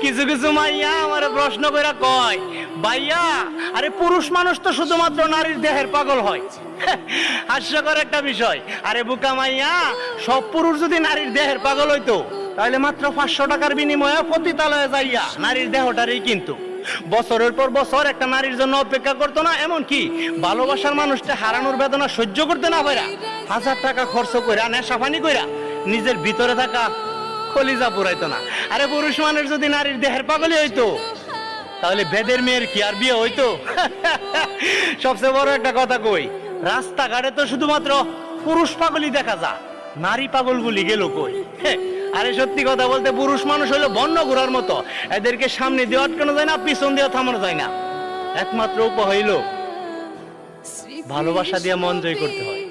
কিছু কিছু মাইয়া আমার প্রশ্ন কইরা কয়, ভাইয়া আরে পুরুষ মানুষ তো শুধুমাত্র নারীর দেহের পাগল হয়। হাস্যকর একটা বিষয়। আরে বুকা মাইয়া, সব পুরুষ যদি নারীর দেহের পাগল হইতো তাহলে মাত্র 500 টাকার বিনিময়ে পতিতালয়ে যাইয়া নারীর দেহটারই কিন্তু বছরের পর বছর একটা নারীর জন্য অপেক্ষা করতো না, এমন কি ভালোবাসার মানুষটা হারানোর বেদনা সহ্য করতে না পারা 1000 টাকা খরচ কইরা নেশাপানি কইরা নিজের ভিতরে থাকা কলিজা পুরাইতো না। আরে পুরুষ মানুষ যদি নারীর দেহের পাগলই হইতো তাহলে বেদের মেয়ের কি আর বিয়ে হইতো? সবচেয়ে বড় একটা কথা কই, রাস্তাঘাটে তো শুধুমাত্র পুরুষ পাগলই দেখা যায়, নারী পাগলগুলি গেল কই? আরে সত্যি কথা বলতে পুরুষ মানুষ হলো বন্য ঘোড়ার মতো, এদেরকে সামনে দিয়ে আটকানো যায় না, পিছন দিয়ে থামানো যায় না। একমাত্র উপায় হইল ভালোবাসা দিয়ে মন জয় করতে হয়।